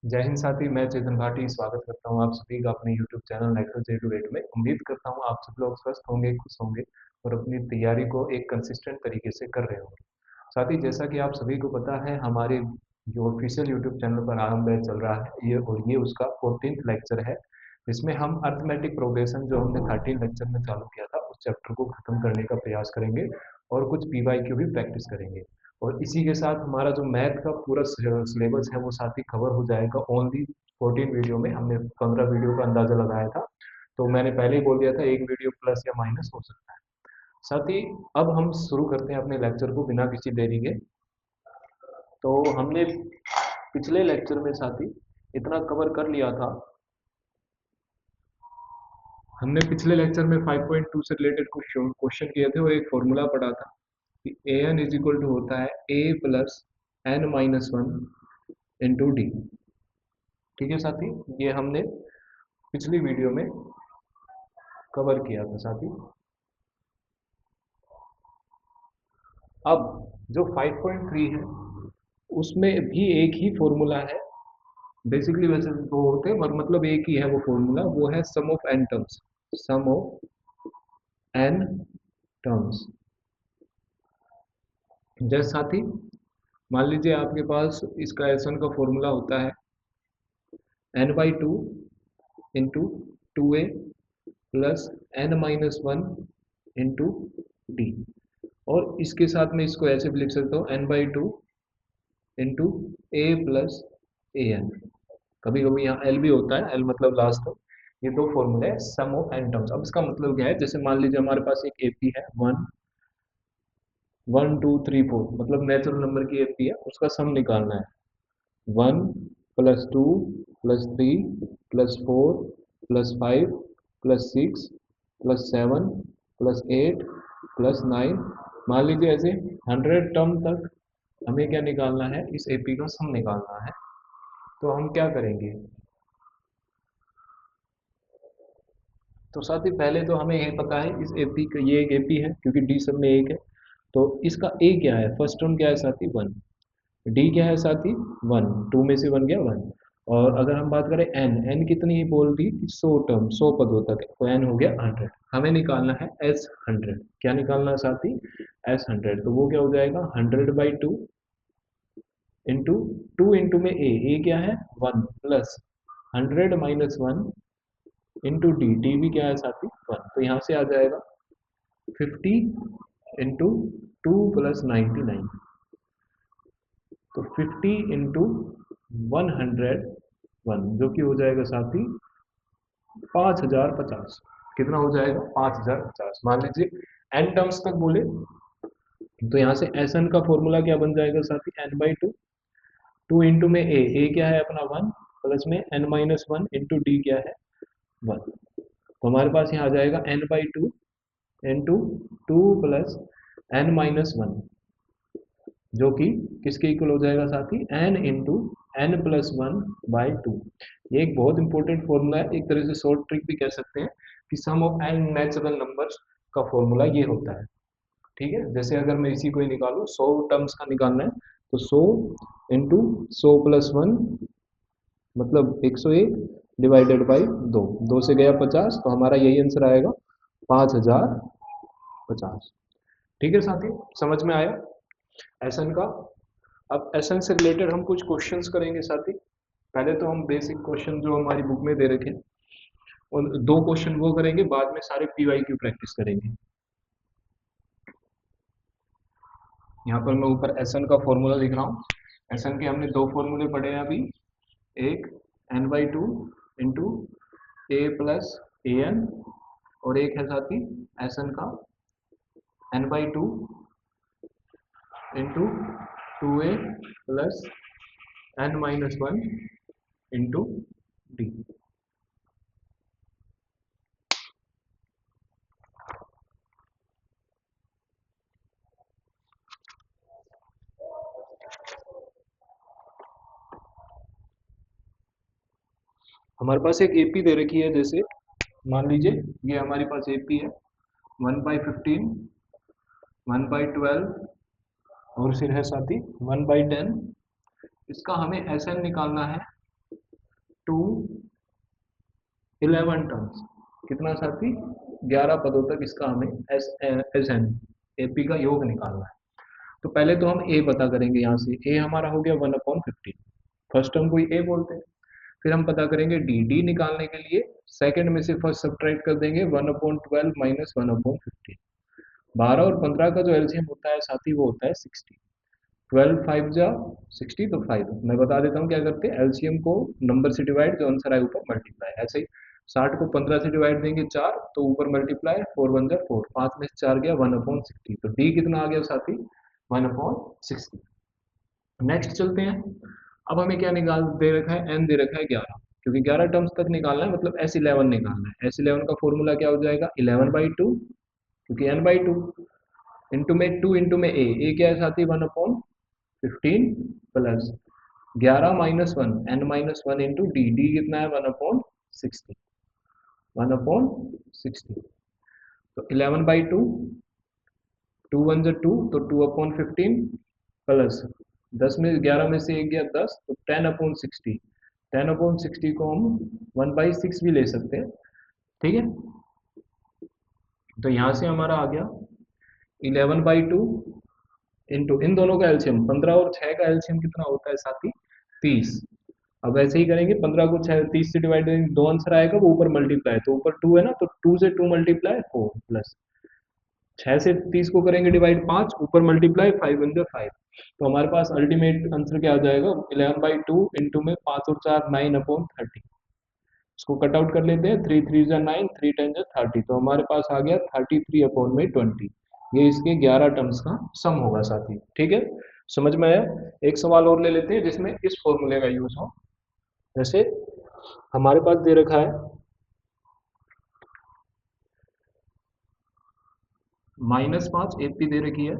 जय हिंद साथी। मैं चेतन भाटी स्वागत करता हूं आप सभी का अपने YouTube channel next J two eight में। उम्मीद करता हूं आप सब लोग स्वस्थ होंगे, खुश होंगे और अपनी तैयारी को एक कंसिस्टेंट तरीके से कर रहे होंगे। साथ ही जैसा कि आप सभी को पता है, हमारे जो ऑफिशियल YouTube चैनल पर आरंभ बैच चल रहा है ये उसका 14th लेक्चर है। इसमें हम अर्थमेटिक प्रोग्रेशन जो हमने 13 लेक्चर में चालू किया था उस चैप्टर को खत्म करने का प्रयास करेंगे और कुछ PYQ भी प्रैक्टिस करेंगे। और इसी के साथ हमारा जो मैथ का पूरा सिलेबस है वो साथ ही कवर हो जाएगा। ओनली 14 वीडियो में हमने 15 वीडियो का अंदाजा लगाया था, तो मैंने पहले ही बोल दिया था एक वीडियो प्लस या माइनस हो सकता है। साथ ही अब हम शुरू करते हैं अपने लेक्चर को बिना किसी देरी के। तो हमने पिछले लेक्चर में साथी इतना कवर कर लिया था। हमने पिछले लेक्चर में 5.2 से रिलेटेड कुछ क्वेश्चन किए थे और एक फॉर्मूला पढ़ा था कि a n is equal to होता है a plus n minus one into d. ठीक है साथी, ये हमने पिछली वीडियो में कवर किया था साथी। अब जो 5.3 है उसमें भी एक ही फॉर्मूला है। बेसिकली वैसे दो होते हैं पर मतलब एक ही है वो फॉर्मूला, वो है sum of n terms. Sum of n terms. जैसे साथी मान लीजिए आपके पास इसका एसन का फॉर्मूला होता है n/2 into 2a plus n-1 into D. और इसके साथ में इसको ऐसे भी लिख सकता हूँ n/2 into A plus A N. कभी कभी यहाँ एल भी होता है, एल मतलब लास्ट हो। ये दो फॉर्मूले है सम ऑफ एन टर्म्स। अब इसका मतलब क्या है, जैसे मान लीजिए हमारे पास एक एपी है 1 1 2 3 4, मतलब नेचुरल नंबर की एपी है, उसका सम निकालना है। 1 + 2 + 3 + 4 + 5 + 6 + 7 + 8 + 9। मान लीजिए ऐसे 100 टर्म तक हमें क्या निकालना है, इस एपी का सम निकालना है। तो हम क्या करेंगे, तो साथ ही पहले तो हमें ये पता है इस एपी का, ये एक एपी है क्योंकि डी सब में एक है। तो इसका ए क्या है, फर्स्ट टर्म क्या है साथी 1, डी क्या है साथी 1, 2 में से 1 गया 1। और अगर हम बात करें एन, एन कितनी ही बोल दी कि 100 टर्म 100 पदों तक है, तो एन हो गया 100। हमें निकालना है एस 100। क्या निकालना है साथी, एस 100। तो वो क्या हो जाएगा 100/2 इंटू 2 इंटू में ए क्या है 1 प्लस 100-1 इंटू डी, डी भी क्या है साथी 1। तो यहाँ से आ जाएगा 50 इंटू 2 + 99। तो 50 इंटू 101 जो कि हो जाएगा साथी 5050। कितना हो जाएगा 5050। मान लीजिए एन टर्म्स तक बोले तो यहाँ से एस एन का फॉर्मूला क्या बन जाएगा साथी n/2। 2 इंटू में ए क्या है अपना 1 प्लस में n-1 इंटू डी क्या है 1। तो हमारे पास यहाँ आ जाएगा n/2 इंटू 2 प्लस n-1, जो कि किसके इक्वल हो जाएगा साथी n इंटू n+1/2। ये एक बहुत इंपॉर्टेंट फॉर्मूला है, एक तरह से शॉर्ट ट्रिक भी कह सकते हैं कि सम ऑफ एन नेचुरल नंबर्स का फॉर्मूला ये होता है। ठीक है, जैसे अगर मैं इसी को ही निकालूं 100 टर्म्स का निकालना है, तो 100 इंटू 100+1 मतलब 101 डिवाइडेड बाई 2, 2 से गया 50, तो हमारा यही आंसर आएगा 5050। ठीक है साथी, समझ में आया एसन का। अब एसन से रिलेटेड हम कुछ क्वेश्चंस करेंगे साथी। पहले तो हम बेसिक क्वेश्चन जो हमारी बुक में दे रखे हैं और दो क्वेश्चन वो करेंगे, बाद में सारे PYQ प्रैक्टिस करेंगे। यहाँ पर मैं ऊपर एसन का फॉर्मूला लिख रहा हूँ। एसन के हमने दो फॉर्मूले पढ़े हैं अभी, एक n/2 into A plus A N, और एक है साथी एसन का n/2 into 2a plus n-1 into D. हमारे पास एक एपी दे रखी है, जैसे मान लीजिए ये हमारे पास एपी है 1/15, 1/12 और फिर है साथी 1/10। इसका हमें एस एन निकालना है टू 11 टर्म्स, कितना साथी, 11 पदों तक इसका हमें एस एन एपी का योग निकालना है। तो पहले तो हम ए पता करेंगे, यहाँ से ए हमारा हो गया 1/15, फर्स्ट टर्म को ए बोलते हैं। फिर हम पता करेंगे डी, डी निकालने के लिए सेकंड में से फर्स्ट सब्ट्रैक्ट कर देंगे 1/12 माइनस 1/15। 12 और 15 का जो एलसीएम होता है साथी वो होता है 60। 12 5 जा 60 तो 5। मैं बता देता हूँ क्या करते हैं, एलसीएम को नंबर से डिवाइड, जो आंसर आए ऊपर मल्टीप्लाई। ऐसे ही 60 को 15 से डिवाइड देंगे 4, तो ऊपर मल्टीप्लाई 4 1 जा 4, 5 में से 4 गया 1/60। तो डी कितना आ गया साथी, 1/60। नेक्स्ट चलते हैं। अब हमें क्या निकाल दे रखा है, एन दे रखा है 11, क्योंकि 11 टर्म्स तक निकालना है, मतलब S11 निकालना है। S11 का फॉर्मूला क्या हो जाएगा, 11/2, क्योंकि n/2 इंटू में 2 इंटू में ए क्या है साथी 1/15 plus 11 minus 1 n-1 into d, d कितना है 1/60, 1/60। तो 11/2, 2 1 जा 2, तो 2/15 प्लस 10 में 11 में से 1 गया 10, तो 10/60। 10/60 को हम 1/6 भी ले सकते हैं, ठीक है। तो यहाँ से हमारा आ गया 11/2 इंटू इन दोनों का एलसीएम, 15 और 6 का एलसीएम कितना होता है साथी, 30। अब ऐसे ही करेंगे, 15 को 30 से डिवाइड करेंगे, दो आंसर आएगा, वो ऊपर मल्टीप्लाई, तो ऊपर 2 है ना, तो 2 से 2 मल्टीप्लाई 4 प्लस 6 से 30 को करेंगे डिवाइड 5, ऊपर मल्टीप्लाई 5 इन 5। तो हमारे पास अल्टीमेट आंसर क्या आ जाएगा, 11/2 इंटू में 5 और 4 9/30। इसको कट आउट कर लेते हैं, 3 3 जा 9, 3 10 जा 30, तो हमारे पास आ गया 33/20। ये इसके 11 टर्म्स का सम होगा साथी, ठीक है। समझ में आया। एक सवाल और ले लेते हैं जिसमें इस फॉर्मूले का यूज हो। जैसे हमारे पास दे रखा है -5 एपी दे रखी है,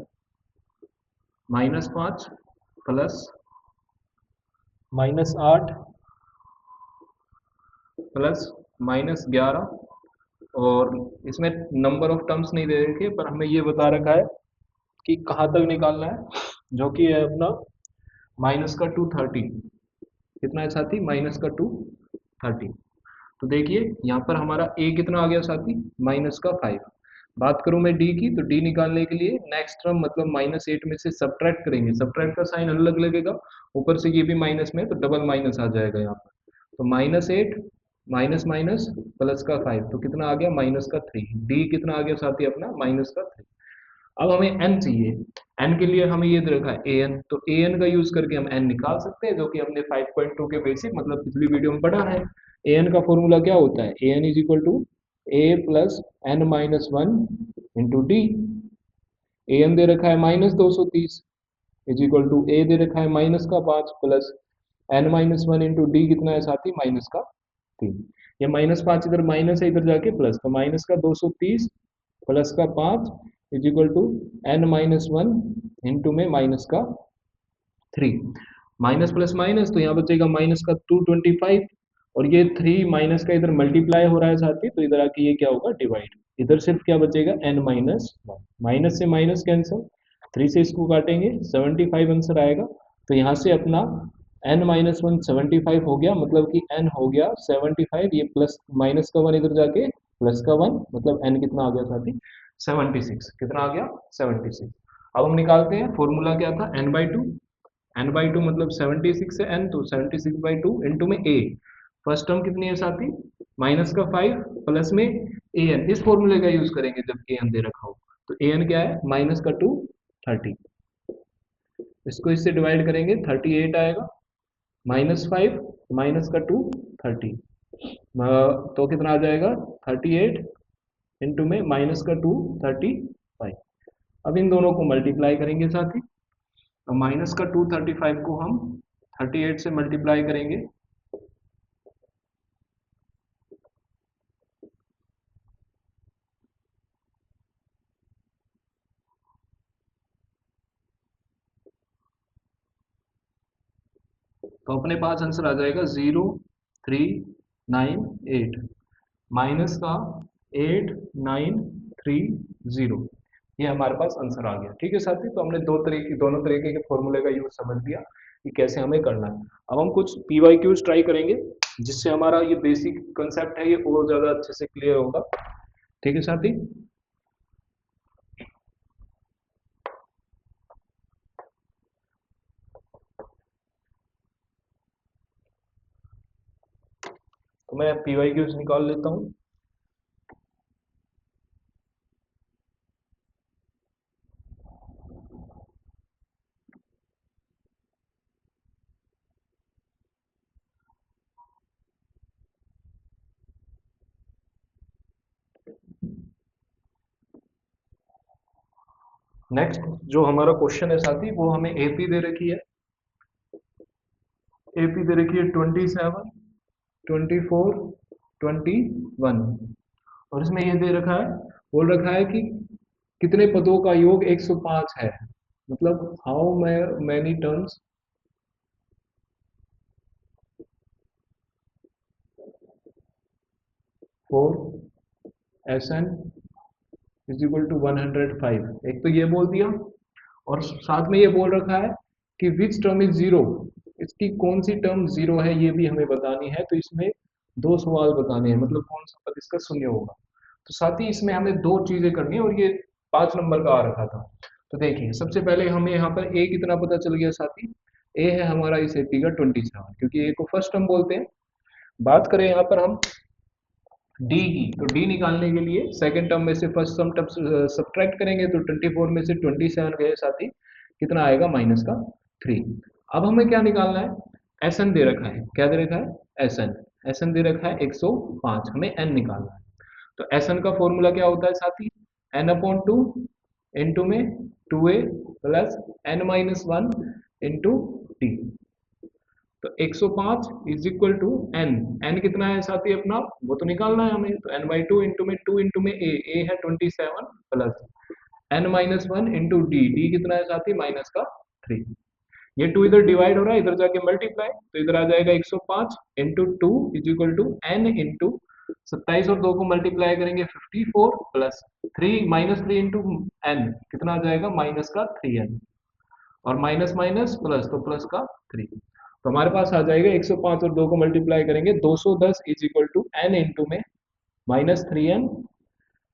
-5 प्लस -8 प्लस -11, और इसमें नंबर ऑफ टर्म्स नहीं दे रखे, पर हमें ये बता रखा है कि कहाँ तक निकालना है, जो कि है अपना -230। कितना है साथी, -230। तो देखिए यहाँ पर हमारा ए कितना आ गया साथी, -5। बात करूं मैं डी की, तो डी निकालने के लिए नेक्स्ट टर्म मतलब -8 में से सब्ट्रैक्ट करेंगे, सब्ट्रैक्ट का साइन अलग लगेगा, ऊपर से ये भी माइनस में, तो डबल माइनस आ जाएगा यहाँ पर। तो -8 माइनस माइनस प्लस का 5, तो कितना आ गया -3। डी कितना आ गया साथी अपना -3। अब हमें एन चाहिए, एन के लिए हमें ये दे रखा है ए एन, तो ए एन का यूज करके हम एन निकाल सकते हैं, जो कि हमने 5.2 के बेसिक मतलब पिछली वीडियो में पढ़ा है। ए एन का फॉर्मूला क्या होता है, a n is equal to a plus n-1 into d. A n दे रखा है -230 इज इक्वल टू ए दे रखा है -5 प्लस n-1 इंटू डी कितना है साथी, -3। ये -5 इधर माइनस है, इधर जाके प्लस, तो -230 प्लस का 5 is equal to n-1 into में -3। माइनस प्लस माइनस, तो यहाँ बचेगा -225, और ये 3 माइनस का इधर मल्टीप्लाई हो रहा है साथी, तो इधर आके ये क्या होगा, डिवाइड। इधर सिर्फ क्या बचेगा, n-1, माइनस से माइनस कैंसिल, 3 से इसको काटेंगे 75 आंसर आएगा। तो यहाँ से अपना n-1 75 हो गया, मतलब कि n हो गया 75, ये प्लस माइनस का 1 इधर जाके प्लस का 1, मतलब n कितना आ गया साथी, 76। कितना आ गया, 76। अब हम निकालते हैं, फॉर्मूला क्या था, n/2, n/2 मतलब 76 से n, तो 76/2 इंटू में a। फर्स्ट टर्म कितनी है साथी, माइनस का 5 प्लस में ए एन, इस फॉर्मूले का यूज करेंगे जब ए एन दे रखा हो। तो ए एन क्या है, -230, इसको इससे डिवाइड करेंगे 38 आएगा, -5 -230, तो कितना आ जाएगा 38 इंटू में -235। अब इन दोनों को मल्टीप्लाई करेंगे साथी, तो -235 को हम 38 से मल्टीप्लाई करेंगे, तो अपने पास आंसर आ जाएगा 0398 माइनस का 8930। ये हमारे पास आंसर आ गया, ठीक है साथी। तो हमने दोनों तरीके के फॉर्मूले का यूज समझ लिया। कि कैसे हमें करना है। अब हम कुछ PYQs ट्राई करेंगे जिससे हमारा ये बेसिक कंसेप्ट है ये और ज़्यादा अच्छे से क्लियर होगा। ठीक है साथी। तो मैं PYQs निकाल लेता हूँ। नेक्स्ट जो हमारा क्वेश्चन है साथी वो हमें AP दे रखी है। AP दे रखी है 27, 24, 21 और इसमें ये दे रखा है, बोल रखा है कि कितने पदों का योग 105 है। मतलब how many terms for SN is equal to 105। एक तो ये बोल दिया और साथ में ये बोल रखा है कि विच टर्म इज जीरो, इसकी कौन सी टर्म जीरो है ये भी हमें बतानी है। तो इसमें दो सवाल बताने हैं, मतलब कौन सा पद इसका शून्य होगा। तो साथ ही इसमें हमें दो चीजें करनी है और ये 5 नंबर का आ रखा था। तो देखिए सबसे पहले हमें यहाँ पर ए कितना पता चल गया साथी, ए है हमारा इस एपी का 27, क्योंकि ए को फर्स्ट टर्म बोलते हैं। बात करें यहाँ पर हम डी की, तो डी निकालने के लिए सेकंड टर्म में से फर्स्ट सम टर्म सब्ट्रैक्ट करेंगे तो 24 में से 27 गए साथ ही कितना आएगा माइनस का 3। अब हमें क्या निकालना है, एस एन दे रखा है, क्या दे रखा है एस एन, एस एन दे रखा है 105, हमें एन निकालना है। तो एस एन का फॉर्मूला क्या होता है साथी, एन अपॉन टू इंटू में 2a plus n minus one into t. तो 105 is equal to n, n कितना है साथी अपना वो तो निकालना है हमें। तो एन बाई टू इंटू में 2 इंटू में ए है 27 plus n minus one into d, d कितना है साथी माइनस का 3। ये 2 इधर डिवाइड हो रहा है, इधर जाके मल्टीप्लाई, तो इधर आ जाएगा 105 into two is equal to n into 27 और 2 को मल्टीप्लाई करेंगे 54 प्लस 3 माइनस 3 इंटू एन कितना आ जाएगा माइनस का 3n और माइनस माइनस प्लस तो प्लस का 3। तो हमारे पास आ जाएगा 105 और 2 को मल्टीप्लाई करेंगे 210 is equal to n into में माइनस 3n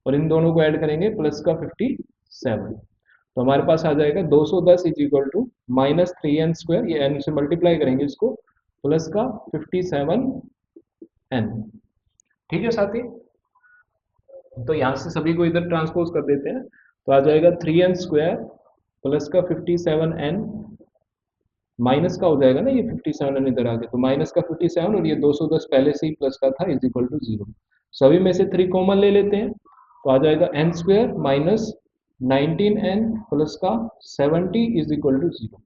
और इन दोनों को ऐड करेंगे प्लस का 57। तो हमारे पास आ जाएगा 210 is equal to minus 3n square, ये n से मल्टीप्लाई करेंगे इसको प्लस का 57n। ठीक है साथी। तो यहाँ से सभी को इधर ट्रांसपोज कर देते हैं तो आ जाएगा 3n स्क्वायर प्लस का 57n माइनस का हो जाएगा ना, ये 57 इधर आ गया तो माइनस का 57 और ये 210 पहले से ही प्लस का था इज इक्वल टू 0। सभी में से 3 कॉमन ले लेते हैं तो आ जाएगा N square minus 19n plus का 70 इज इक्वल टू 0।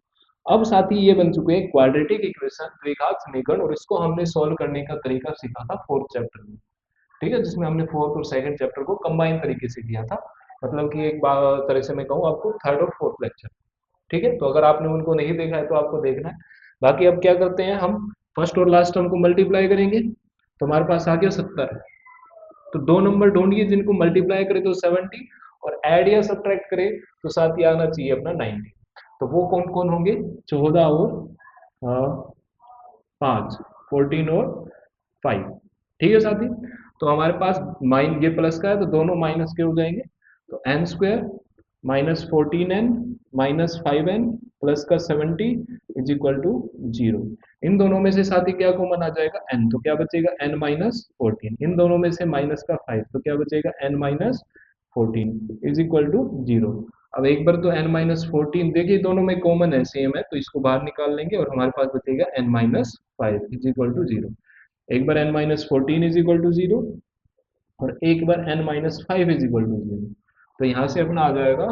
अब साथ ही ये बन चुके हैं क्वाड्रेटिक इक्वेशन द्विघात समीकरण और इसको हमने सॉल्व करने का तरीका सीखा था 4th चैप्टर में। ठीक है, जिसमें हमने 4th और 2nd चैप्टर को कंबाइन तरीके से किया था, मतलब कि एक तरह से मैं कहूँ आपको 3rd और 4th लेक्चर। ठीक है, तो अगर आपने उनको नहीं देखा है तो आपको देखना है। बाकी अब क्या करते हैं हम फर्स्ट और लास्ट टर्म को मल्टीप्लाई करेंगे तो हमारे पास आ गया 70। तो दो नंबर ढूंढिए जिनको मल्टीप्लाई करें तो 70 और ऐड या सब्ट्रैक्ट करें तो साथ ही आना चाहिए अपना 90। तो वो कौन कौन होंगे, 14 और 5, 14 और 5। ठीक है साथी। तो हमारे पास माइन ये प्लस का है तो दोनों माइनस के हो जाएंगे। तो n square minus 14n minus 5n plus का 70 इज इक्वल टू 0। इन दोनों में से साथ ही क्या कॉमन आ जाएगा n, तो क्या बचेगा n माइनस 14। इन दोनों में से माइनस का 5 तो क्या बचेगा n minus 14 is equal to 0। अब एक बार तो n माइनस 14 देखिए दोनों में कॉमन है सेम है तो इसको बाहर निकाल लेंगे और हमारे पास बचेगा n minus 5 is equal to 0। एक बार n minus 14 is equal to 0 और एक बार n minus 5 is equal to 0। तो यहाँ से अपना आ जाएगा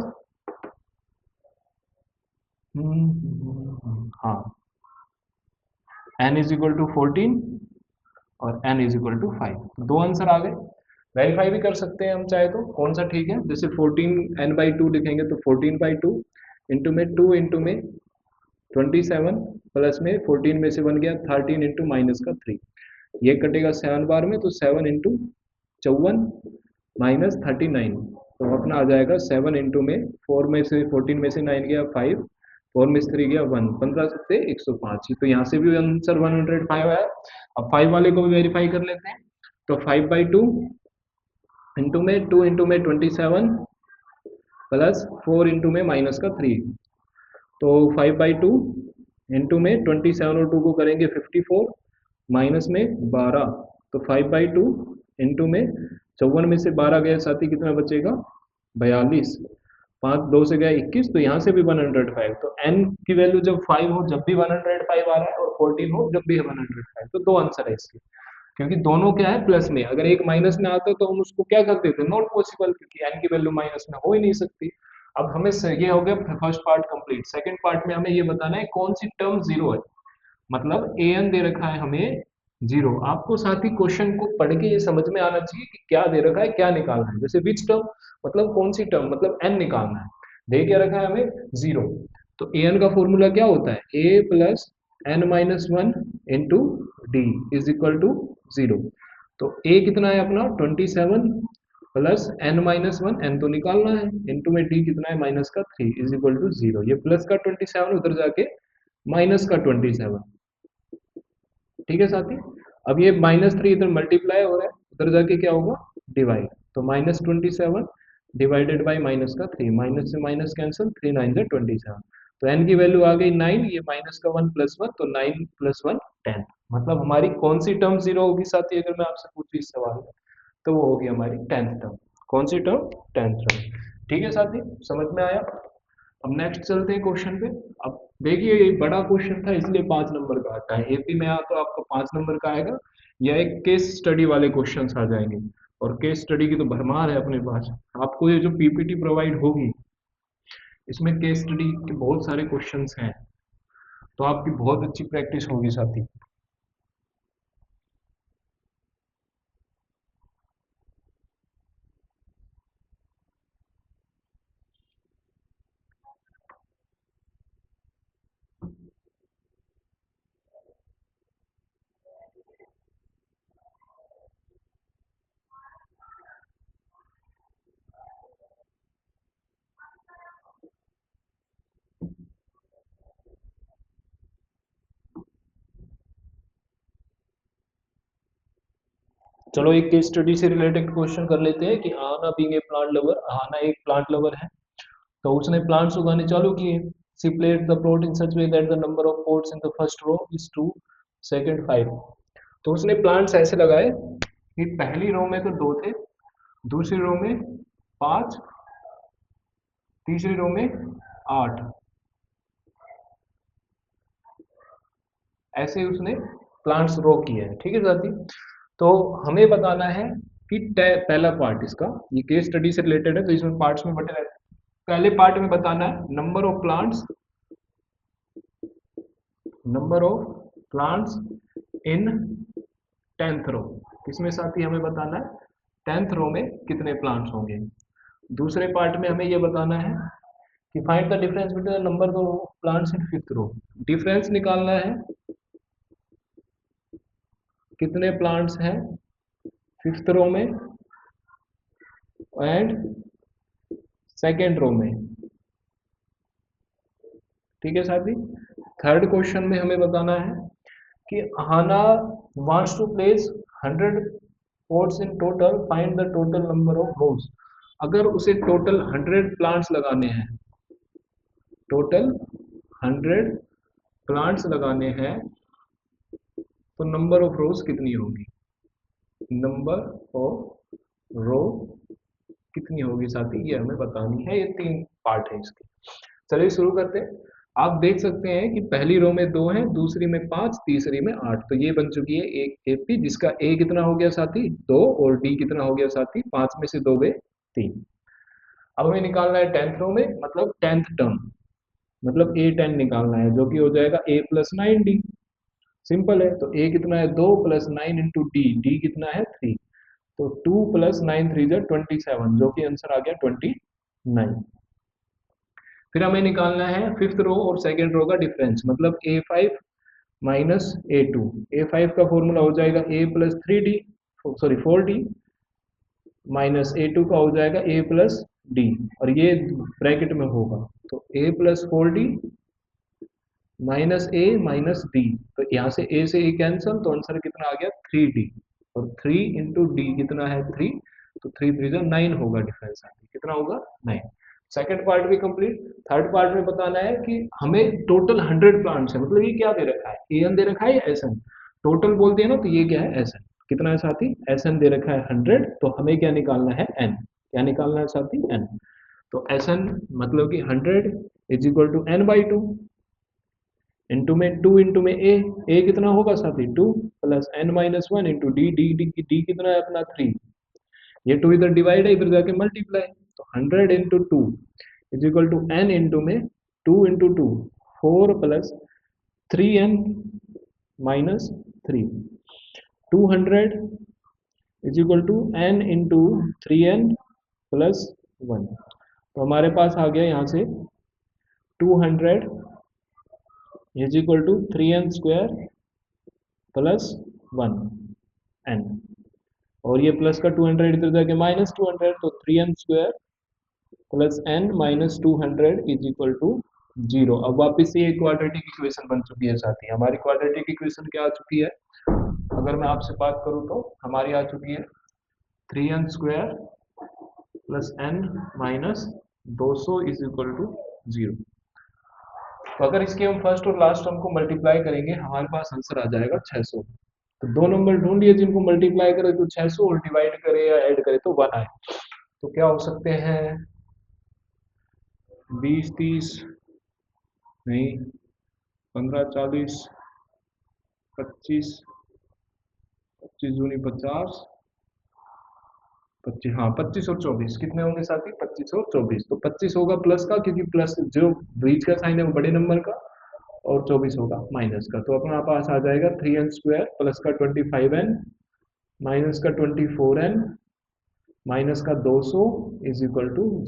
हाँ n इज इक्वल टू 14 और n इज इक्वल टू 5। दो आंसर आ गए। वेरीफाई भी कर सकते हैं हम चाहे तो कौन सा ठीक है, जैसे 14 n बाई टू लिखेंगे तो 14 बाई टू इंटू में 2 इंटू में 27 प्लस में 14 में से बन गया 13 इंटू माइनस का 3, ये कटेगा 7 बार में तो 7 इंटू 54 माइनस 39। तो अपना आ जाएगा 7 इंटू में 4 में से 14 में से 9 गया 5 4 में से 3 गया 1, 15 सत्ते 105, तो यहाँ से भी आंसर 105 आया। अब 5 वाले को भी वेरीफाई कर लेते हैं। तो 5/2 इंटू में 2 इंटू में 27 प्लस 4 इंटू में माइनस का 3, तो 5/2 इंटू में 27 और 2 को करेंगे 54 माइनस में 12, तो 5/2 इंटू में 54 में से 12 गए साथी कितना बचेगा 42, 5 2 से गया 21, तो यहाँ से भी 105, तो n की वैल्यू जब 5 हो जब भी 105 आ रहा है और 14 हो जब भी 105, तो दो आंसर है इसके, क्योंकि दोनों क्या है प्लस में, अगर एक माइनस में आता तो हम उसको क्या कर देते नॉट पॉसिबल, क्योंकि n की वैल्यू माइनस में हो ही नहीं सकती। अब हमें ये हो गया first part complete. Second part में हमें ये बताना है कौन सी टर्म जीरो है, मतलब an दे रखा है हमें जीरो। आपको साथ ही क्वेश्चन को पढ़ के ये समझ में आना चाहिए कि क्या दे रखा है क्या निकालना है, जैसे विच टर्म मतलब कौन सी टर्म, मतलब n निकालना है, दे क्या रखा है हमें जीरो, तो an का फॉर्मूला क्या होता है a plus n minus one into d is equal to zero. तो a कितना है अपना 27 plus n minus one, n तो निकालना है, इंटू में d कितना है माइनस का 3 इज इक्वल टू जीरो। ये प्लस का 27 उधर जाके माइनस का 27, ठीक है साथी। अब ये -3 इधर मल्टीप्लाई हो रहा है, उधर जाके क्या होगा डिवाइड, तो -27 डिवाइडेड बाई माइनस का 3, माइनस से माइनस कैंसिल, 3 9 से 27, तो n की वैल्यू आ गई 9, ये माइनस का 1 प्लस 1, तो 9 प्लस 1 10, मतलब हमारी कौन सी टर्म जीरो होगी साथी, अगर मैं आपसे पूछूं इस सवाल में, तो वो होगी हमारी 10th टर्म। कौन सी टर्म 10th टर्म, ठीक है साथी, समझ में आया। अब नेक्स्ट चलते हैं क्वेश्चन पे। अब देखिए ये बड़ा क्वेश्चन था इसलिए 5 नंबर का आता है, एपी में आ तो आपका 5 नंबर का आएगा, या एक केस स्टडी वाले क्वेश्चंस आ जाएंगे, और केस स्टडी की तो भरमार है अपने पास। आपको ये जो पीपीटी प्रोवाइड होगी इसमें केस स्टडी के बहुत सारे क्वेश्चंस हैं, तो आपकी बहुत अच्छी प्रैक्टिस होगी साथी। चलो एक केस स्टडी से रिलेटेड क्वेश्चन कर लेते हैं कि आना बीइंग ए प्लांट लवर, आना एक प्लांट लवर है, तो उसने प्लांट्स उगाने चालू किए। See plate the plot in such way that the number of pots in the first row is 2, second 5, तो उसने प्लांट्स ऐसे लगाए कि पहली रो में तो 2 थे, दूसरी रो में 5, तीसरी रो में 8, ऐसे उसने प्लांट्स रो किए हैं, ठीक है साथी। तो हमें बताना है कि पहला पार्ट इसका, ये केस स्टडी से रिलेटेड है तो इसमें पार्ट्स में बटे रहते हैं। पहले पार्ट में बताना है number of plants, number of plants in 10th रो, किसमें साथी हमें बताना है 10th रो में कितने प्लांट्स होंगे। दूसरे पार्ट में हमें ये बताना है कि find the difference between the number of plants in 5th row, difference निकालना है कितने प्लांट्स हैं 5th रो में एंड सेकेंड रो में, ठीक है साथी। थर्ड क्वेश्चन में हमें बताना है कि Hana wants to place 100 pots in total, find the total number of rows. अगर उसे टोटल 100 प्लांट्स लगाने हैं, टोटल 100 प्लांट्स लगाने हैं, तो नंबर ऑफ रोज कितनी होगी, नंबर ऑफ रो कितनी होगी साथी, ये हमें बतानी है। ये 3 पार्ट है इसके। चलिए शुरू करते हैं। आप देख सकते हैं कि पहली रो में 2 है, दूसरी में 5, तीसरी में 8, तो ये बन चुकी है एक एपी, जिसका ए कितना हो गया साथी 2, और डी कितना हो गया साथी 5 में से 2 गए 3। अब हमें निकालना है 10th रो में, मतलब 10th टर्म, मतलब ए 10 निकालना है, जो कि हो जाएगा ए प्लस 9 डी। सिंपल है, तो ए कितना है 2 प्लस 9 इंटू डी, डी कितना है 3, तो 2 प्लस 9 3 जो 27, जो कि आंसर आ गया 29। फिर हमें निकालना है 5th रो और सेकंड रो का डिफरेंस, मतलब a5 माइनस a2। a5 का फॉर्मूला हो जाएगा a plus 3d, sorry 4d, minus a2 का हो जाएगा a प्लस d, और ये ब्रैकेट में होगा, तो a plus 4d minus A minus D, तो यहाँ से ए से ए कैंसल, तो आंसर कितना आ गया 3D। और 3 × D कितना है 3, तो 3 3 जो 9 होगा डिफरेंस, कितना होगा 9। सेकंड पार्ट भी कंप्लीट। थर्ड पार्ट में बताना है कि हमें टोटल 100 प्लांट्स है, मतलब ये क्या दे रखा है, एन दे रखा है या एस एन, टोटल बोलते हैं ना, तो ये क्या है एस एन, कितना है साथी, एस एन दे रखा है 100, तो हमें क्या निकालना है एन, क्या निकालना है साथी एन। तो एस एन मतलब कि 100 = n/2, इंटू में 2 इंटू में ए कितना होगा साथी 2, plus n-1 into d, d कितना है अपना 3, ये 2 इधर डिवाइड है, इधर जाके मल्टीप्लाई, तो 100 × 2 = n इंटू में 2 into 2 4 plus 3n-3, 200 = n into 3n+1, तो हमारे पास आ गया यहाँ से 200 = 3n² + 1 n, और ये प्लस का 200 इधर जाके -200, तो 3n² + n-200 = 0। अब वापस से एक क्वाड्रेटिक इक्वेशन बन चुकी है साथी, हमारी क्वाड्रेटिक इक्वेशन क्या आ चुकी है, अगर मैं आपसे बात करूं तो हमारी आ चुकी है 3n² + n-200 = 0। तो अगर इसके हम फर्स्ट और लास्ट टर्म को मल्टीप्लाई करेंगे, हमारे पास आंसर आ जाएगा 600। तो दो नंबर ढूंढ लिए जिनको मल्टीप्लाई करे तो 600, और डिवाइड करे या ऐड करे तो 1 आए। तो क्या हो सकते हैं, 20 30 नहीं, 15 40 25, 25 दूनी 50, 25, हाँ 25 और 24 कितने होंगे साथी, 25 और 24, तो 25 होगा प्लस का, क्योंकि प्लस जो बीच का साइन है वो बड़े नंबर का, और 24 होगा माइनस का, तो अपना पास आ जाएगा 3n² प्लस का 25n माइनस का 24n माइनस का 200 =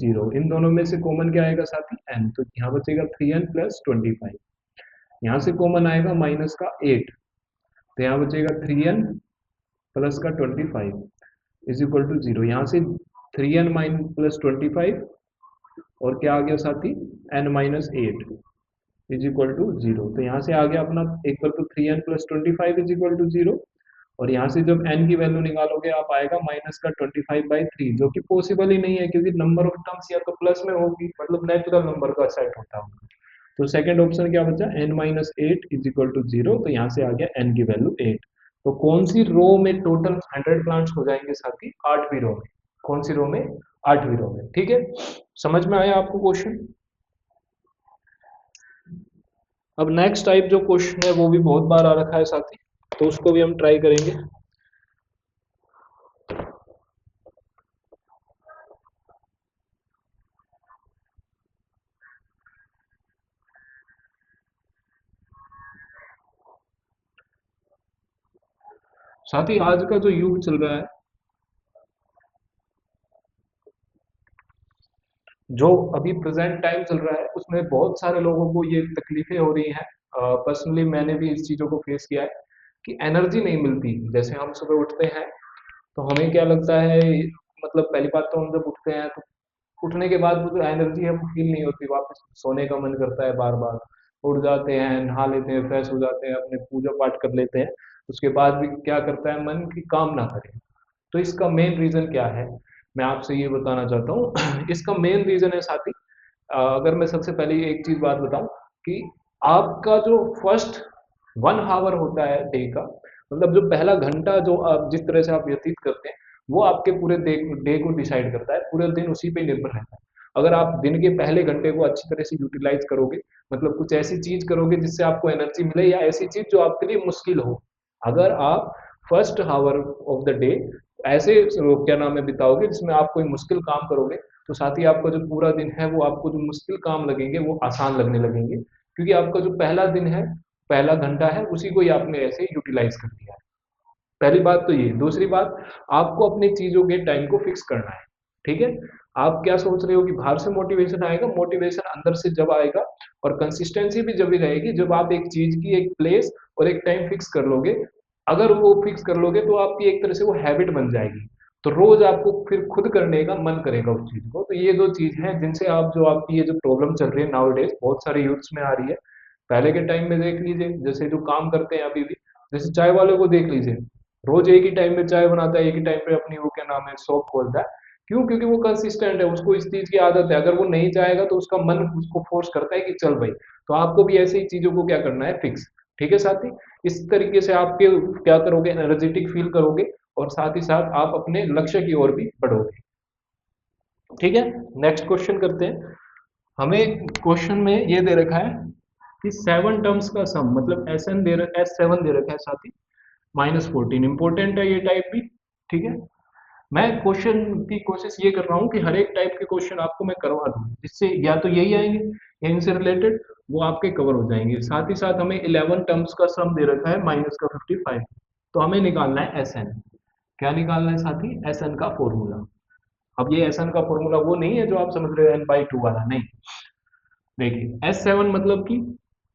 0। इन दोनों में से कॉमन क्या आएगा साथी n, तो यहाँ बचेगा 3n + 25, यहाँ से कॉमन आएगा माइनस का 8, तो यहाँ बचेगा 3n प्लस का 25 = 0। यहाँ से 3n + 25, और क्या आ गया साथी n-8 = 0, तो यहाँ से आ गया अपना एक बार तो 3n + 25 = 0, और यहाँ से जब n की वैल्यू निकालोगे आप आएगा -का 25/3, जो कि पॉसिबल ही नहीं है, क्योंकि नंबर ऑफ टर्म्स या तो प्लस में होगी, मतलब नेचुरल नंबर का सेट होता है। तो सेकंड ऑप्शन क्या बचा n-8 = 0, तो यहाँ से आ गया n की वैल्यू 8। तो कौन सी रो में टोटल 100 प्लांट्स हो जाएंगे साथी, 8वीं रो में, कौन सी रो में, 8वीं रो में, ठीक है, समझ में आया आपको क्वेश्चन। अब नेक्स्ट टाइप जो क्वेश्चन है वो भी बहुत बार आ रखा है साथी, तो उसको भी हम ट्राई करेंगे। साथ ही आज का जो युग चल रहा है, जो अभी प्रेजेंट टाइम चल रहा है, उसमें बहुत सारे लोगों को ये तकलीफें हो रही हैं। पर्सनली मैंने भी इस चीज़ों को फेस किया है कि एनर्जी नहीं मिलती। जैसे हम सुबह उठते हैं तो हमें क्या लगता है, मतलब पहली बात तो हम जब उठते हैं तो उठने के बाद वो जो एनर्जी है वो फील नहीं होती, वापस सोने का मन करता है बार बार। उठ जाते हैं, नहा लेते हैं, फ्रेश हो जाते हैं, अपने पूजा पाठ कर लेते हैं, उसके बाद भी क्या करता है मन की काम ना करे। तो इसका मेन रीजन क्या है, मैं आपसे ये बताना चाहता हूँ। इसका मेन रीजन है साथी, अगर मैं सबसे पहले एक चीज बात बताऊं कि आपका जो फर्स्ट 1 आवर होता है डे का, मतलब जो पहला घंटा जो आप जिस तरह से आप व्यतीत करते हैं, वो आपके पूरे डे को डिसाइड करता है, पूरे दिन उसी पे निर्भर रहता है। अगर आप दिन के पहले घंटे को अच्छी तरह से यूटिलाइज करोगे, मतलब कुछ ऐसी चीज करोगे जिससे आपको एनर्जी मिले, या ऐसी चीज जो आपके लिए मुश्किल हो, अगर आप first hour of the day ऐसे क्या नाम है बिताओगे जिसमें आप कोई मुश्किल काम करोगे, तो साथ ही आपका जो पूरा दिन है वो आपको जो मुश्किल काम लगेंगे वो आसान लगने लगेंगे, क्योंकि आपका जो पहला दिन है, पहला घंटा है, उसी को ही आपने ऐसे यूटिलाइज कर दिया है। पहली बात तो ये। दूसरी बात, आपको अपनी चीजों के टाइम को फिक्स करना है, ठीक है। आप क्या सोच रहे हो कि बाहर से मोटिवेशन आएगा, मोटिवेशन अंदर से जब आएगा, और कंसिस्टेंसी भी जब भी रहेगी जब आप एक चीज की एक प्लेस और एक टाइम फिक्स कर लोगे। अगर वो फिक्स कर लोगे तो आपकी एक तरह से वो हैबिट बन जाएगी, तो रोज आपको फिर खुद करने का मन करेगा उस चीज को। तो ये दो चीज है जिनसे आप जो आपकी ये जो प्रॉब्लम चल रही है नाउ डेज बहुत सारे यूथ्स में आ रही है, पहले के टाइम में देख लीजिए, जैसे जो काम करते हैं अभी भी, जैसे चाय वाले को देख लीजिए, रोज एक ही टाइम में चाय बनाता है, एक ही टाइम पे अपनी वो क्या नाम है शॉप खोलता है। क्यों? क्योंकि वो कंसिस्टेंट है, उसको इस चीज की आदत है। अगर वो नहीं चाहेगा तो उसका मन उसको फोर्स करता है कि चल भाई। तो आपको भी ऐसे ही चीजों को क्या करना है, फिक्स। ठीक है साथी, इस तरीके से आपके क्या करोगे, एनर्जेटिक फील करोगे, और साथ ही साथ आप अपने लक्ष्य की ओर भी बढ़ोगे। ठीक है, नेक्स्ट क्वेश्चन करते हैं। हमें क्वेश्चन में ये दे रखा है कि 7 टर्म्स का सम, मतलब एस एन दे रखा है, S7 दे रखा है साथी, -14। इंपॉर्टेंट है ये टाइप भी। ठीक है, मैं क्वेश्चन की कोशिश ये कर रहा हूँ कि हर एक टाइप के क्वेश्चन आपको मैं करवा दूँ, जिससे या तो यही आएंगे या इनसे रिलेटेड वो आपके कवर हो जाएंगे। साथ ही साथ हमें 11 टर्म्स का सम दे रखा है -55। तो हमें निकालना है एस एन। क्या निकालना है साथी? एस एन का फॉर्मूला। अब ये एस एन का फॉर्मूला वो नहीं है जो आप समझ रहे हो n/2 वाला, नहीं। देखिए S7 मतलब कि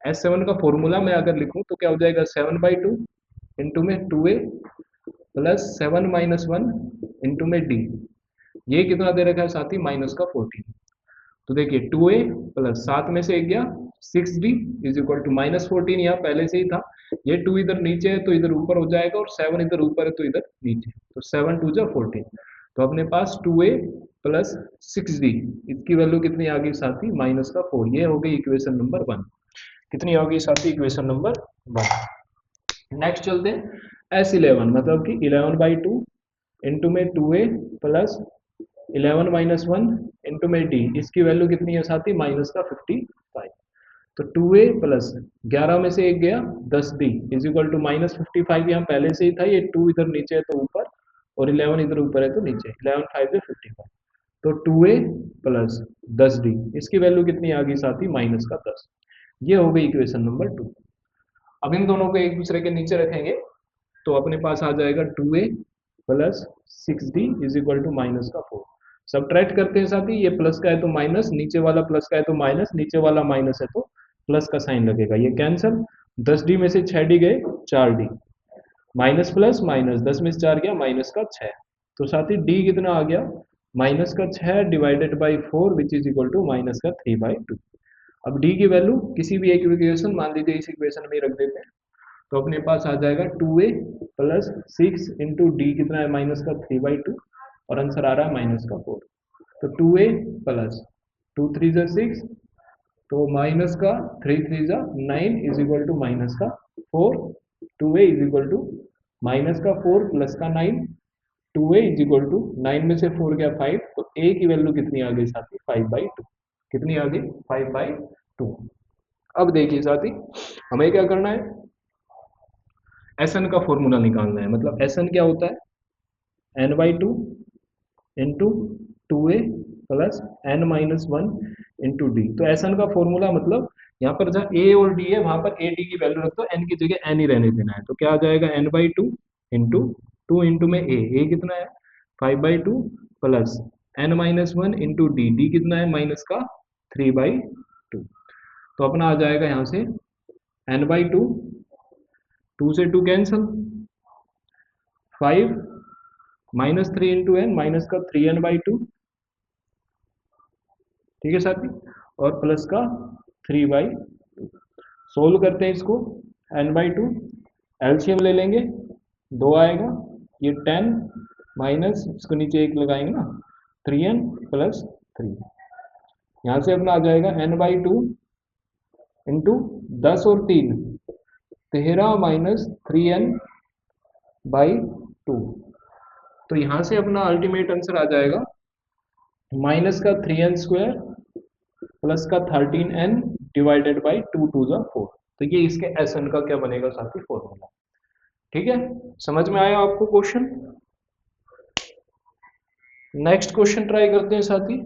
S7 का फॉर्मूला मैं अगर लिखूं तो क्या हो जाएगा, 7/2 इंटू में 2a प्लस 7 - 1 इंटू में d। ये कितना दे रखा है साथी? -14। तो देखिए 2a प्लस 7 में से एक गया 6d इज इक्वल टू -14, यहाँ पहले से ही था। ये 2 इधर नीचे है तो इधर ऊपर हो जाएगा, और 7 इधर ऊपर है तो इधर नीचे, तो 7 × 2 = 14। तो अपने पास 2a प्लस 6d, इसकी वैल्यू कितनी आ गई साथी? -4। ये हो गई इक्वेशन नंबर 1। कितनी हो गई साथी? Equation number 1। नेक्स्ट चलते हैं S11, मतलब कि 11/2 इंटू में 2a प्लस 11 - 1 इंटू में d। इसकी वैल्यू कितनी है साथी? -55। तो 2a प्लस 11 में से एक गया 10d इज इक्वल टू -55। यहाँ पहले से ही था, ये 2 इधर नीचे है तो ऊपर, और 11 इधर ऊपर है तो नीचे। 11 5 से 55। तो 2a प्लस 10d, इसकी वैल्यू कितनी आ गई साथी? -10। ये हो गई इक्वेशन नंबर 2। अब इन दोनों को एक दूसरे के नीचे रखेंगे तो अपने पास आ जाएगा 2a plus 6d is equal to -4। Subtract करते हैं साथी, ये प्लस का है तो माइनस, नीचे वाला प्लस का है तो माइनस, नीचे वाला माइनस है तो प्लस का साइन लगेगा, ये कैंसल। 10d में से 6d गए 4d, माइनस प्लस माइनस, 10 में से 4 गया -6। तो साथी d कितना आ गया? -6 divided by 4 which is equal to -3/2। अब d की वैल्यू किसी भी एक इक्वेशन, मान लीजिए इस इक्वेशन में रख देते हैं, तो अपने पास आ जाएगा 2a प्लस 6 इंटू डी कितना है? -3/2, और आंसर आ रहा है -4। तो 2a प्लस 2 3 = 6, तो -3 3 = 9 is equal to -4। 2a is equal to -4 plus का 9। 2a इज इक्वल टू 9 में से 4 गया 5, तो a की वैल्यू कितनी आ गई साथी? 5/2। कितनी आ गई? 5/2। अब देखिए साथी, हमें क्या करना है, एस एन का फॉर्मूला निकालना है। मतलब एस एन क्या होता है? n/2 into 2a plus n-1 into D. तो एस एन का फॉर्मूला मतलब यहाँ पर जहाँ a और d है वहां पर a d की वैल्यू रख दो, n की जगह n ही रहने देना है। तो क्या आ जाएगा? n/2 इंटू 2 इंटू में a कितना है? 5/2 प्लस n-1 इंटू डी कितना है? -3/2। तो अपना आ जाएगा यहाँ से n/2, 2 से 2 कैंसल, 5 -3 इंटू n, -3n/2। ठीक है साथी, और प्लस का 3/2। सोल्व करते हैं इसको, n/2 एलसीएम ले लेंगे, 2 आएगा, ये 10 माइनस इसको नीचे 1 लगाएंगे ना, 3n प्लस 3। यहाँ से अपना आ जाएगा n/2 इंटू 10 और 3 13 -3n/2। तो यहाँ से अपना अल्टीमेट आंसर आ जाएगा -3n² प्लस का 13n डिवाइडेड बाई 2 × 4। तो ये इसके एस एन का क्या बनेगा साथी? फॉर्मूला। ठीक है, समझ में आया आपको क्वेश्चन? नेक्स्ट क्वेश्चन ट्राई करते हैं साथी।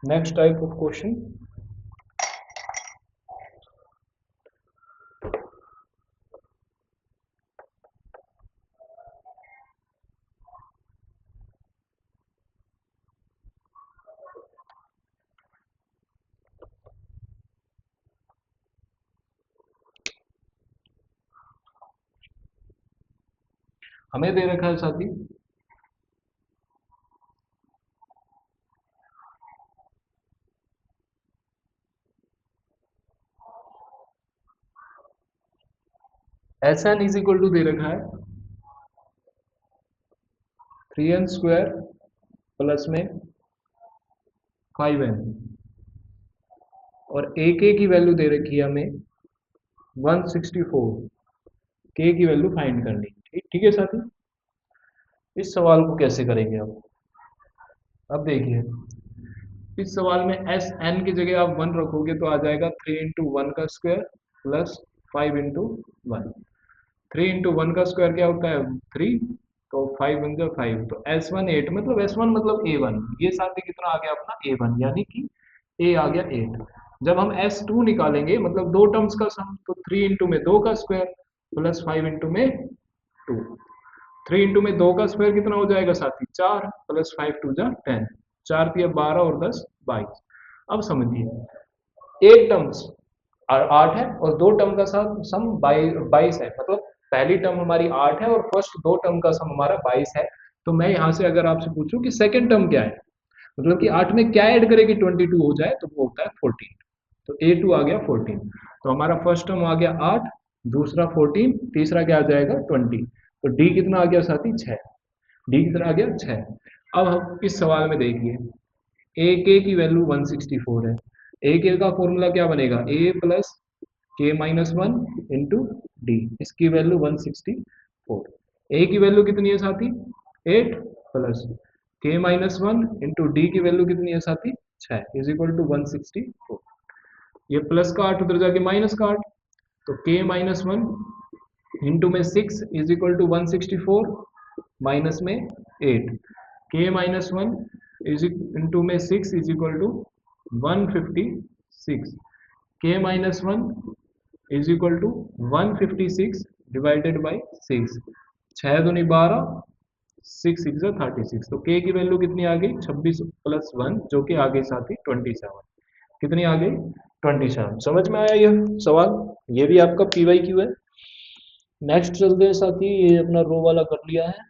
नेक्स्ट टाइप ऑफ क्वेश्चन, हमें दे रखा है साथी s n is equal to दे रखा है 3n² प्लस में 5n, और ए के की वैल्यू दे रखी है हमें 164, के की वैल्यू फाइंड करनी। ठीक ठीक है साथी, इस सवाल को कैसे करेंगे आप? अब देखिए, इस सवाल में एस एन की जगह आप 1 रखोगे तो आ जाएगा 3 × 1 का स्क्वायर प्लस 5 × 1। 3 × 1 का स्क्वायर क्या होता है 3, तो 5 × 5, तो S1 8, मतलब S1 मतलब A1, ये साथ ही कितना आ गया अपना A1, यानी कि A आ गया 8। जब हम S2 निकालेंगे मतलब दो टर्म्स का सम, तो 3 × में 2 का स्क्वायर प्लस 5 × में 2। 3 × में 2 का स्क्वायर कितना हो जाएगा साथी 4, प्लस 5 2 जा 10, 4 3 12 और 10 22। अब समझिए, एक टर्म्स 8 है और दो टर्म का सम 22 है, मतलब पहली टर्म हमारी 8 है और फर्स्ट दो टर्म का सम हमारा 22 है। तो मैं यहां से अगर आपसे पूछूं कि सेकंड टर्म क्या है, मतलब कि 8 में क्या ऐड करें कि 22 हो जाए, तो वो होता है 14। तो A2 आ गया 14, तो हमारा फर्स्ट टर्म आ गया 8, दूसरा 14, तीसरा क्या आ जाएगा 20। तो D कितना आ गया साथी 6, D कितना आ गया 6। अब हम इस सवाल में देखिए, ए के की वैल्यू 164 है, ए के का फॉर्मूला क्या बनेगा ए प्लस के माइनस 1 इंटू डी, इसकी वैल्यू 164। ए की वैल्यू कितनी है साथी 8, प्लस के माइनस 1 इंटू डी की वैल्यू कितनी है साथी 6, इज इक्वल टू 164। ये प्लस का 8 उधर जाके माइनस का 8, तो के माइनस 1 इंटू में 6 इज इक्वल टू 164, माइनस में 8, के माइनस 1 इज इंटू में 6 इज इक्वल टू 156, के minus 1 is equal to 156 divided by 6, 6 दूनी 12, 6 6 36, तो के की वैल्यू कितनी आ गई 26 प्लस 1, जो कि आ गई साथी 27। कितनी आ गई 27। समझ में आया यह सवाल? ये भी आपका पीवाई क्यू है। नेक्स्ट चलते हैं साथी, ये अपना रो वाला कर लिया है।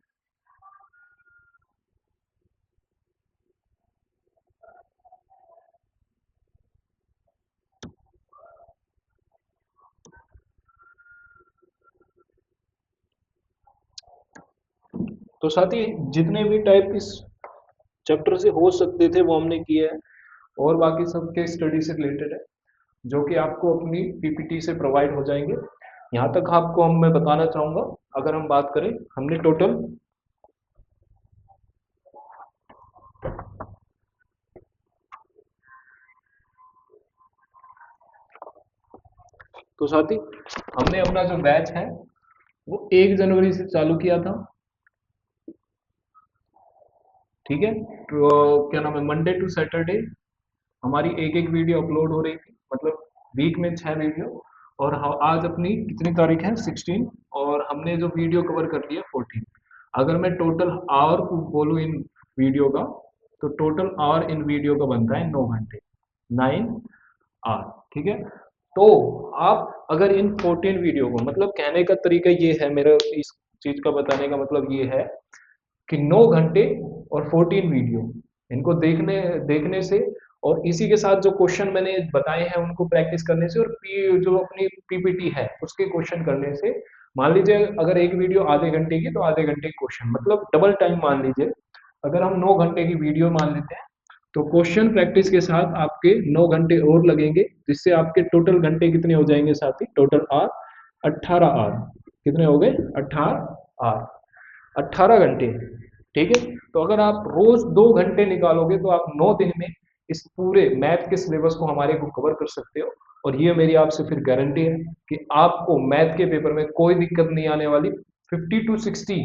तो साथी जितने भी टाइप इस चैप्टर से हो सकते थे वो हमने किए हैं, और बाकी सब के स्टडी से रिलेटेड है, जो कि आपको अपनी पीपीटी से प्रोवाइड हो जाएंगे। यहाँ तक आपको मैं बताना चाहूँगा, अगर हम बात करें, हमने टोटल तो साथी हमने अपना जो बैच है वो 1 जनवरी से चालू किया था। ठीक है, तो क्या नाम है, मंडे टू सैटरडे हमारी एक एक वीडियो अपलोड हो रही थी, मतलब वीक में 6 वीडियो। और आज अपनी कितनी तारीख है 16, और हमने जो वीडियो कवर कर लिया 14। अगर मैं टोटल आवर को बोलूँ इन वीडियो का, तो टोटल आवर इन वीडियो का बनता है 9 घंटे, 9 आवर। ठीक है, तो आप अगर इन 14 वीडियो को, मतलब कहने का तरीका ये है, मेरा इस चीज का बताने का मतलब ये है कि 9 घंटे और 14 वीडियो, इनको देखने देखने से, और इसी के साथ जो क्वेश्चन मैंने बताए हैं उनको प्रैक्टिस करने से, और जो अपनी पीपीटी है उसके क्वेश्चन करने से, मान लीजिए अगर एक वीडियो आधे घंटे की, तो आधे घंटे क्वेश्चन, मतलब डबल टाइम मान लीजिए। अगर हम 9 घंटे की वीडियो मान लेते हैं, तो क्वेश्चन प्रैक्टिस के साथ आपके 9 घंटे और लगेंगे, जिससे आपके टोटल घंटे कितने हो जाएंगे साथी, टोटल आर 18 आर। कितने हो गए 18 आर, 18 घंटे। ठीक है, तो अगर आप रोज 2 घंटे निकालोगे तो आप 9 दिन में इस पूरे मैथ के सिलेबस को हमारे को कवर कर सकते हो। और ये मेरी आपसे फिर गारंटी है कि आपको मैथ के पेपर में कोई दिक्कत नहीं आने वाली। 50 to 60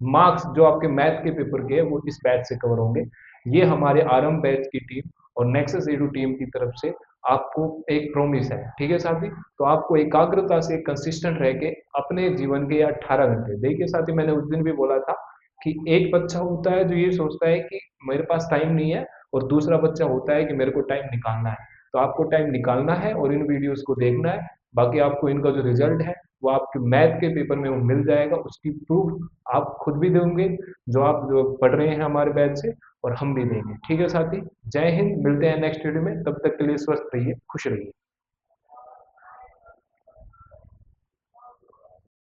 मार्क्स जो आपके मैथ के पेपर के हैं वो इस बैच से कवर होंगे। ये हमारे आरंभ बैच की टीम और नेक्सस एडू टीम की तरफ से आपको एक प्रॉमिस है। ठीक है साथी, तो आपको एकाग्रता से कंसिस्टेंट रह के अपने जीवन के 18 घंटे, देखिए साथी मैंने उस दिन भी बोला था कि एक बच्चा होता है जो ये सोचता है कि मेरे पास टाइम नहीं है, और दूसरा बच्चा होता है कि मेरे को टाइम निकालना है। तो आपको टाइम निकालना है और इन वीडियोस को देखना है। बाकी आपको इनका जो रिजल्ट है वो आपके मैथ के पेपर में वो मिल जाएगा, उसकी प्रूफ आप खुद भी देंगे, जो पढ़ रहे हैं हमारे बैच से, और हम भी देंगे। ठीक है साथी, जय हिंद, मिलते हैं नेक्स्ट वीडियो में, तब तक के लिए स्वस्थ रहिए, खुश रहिए।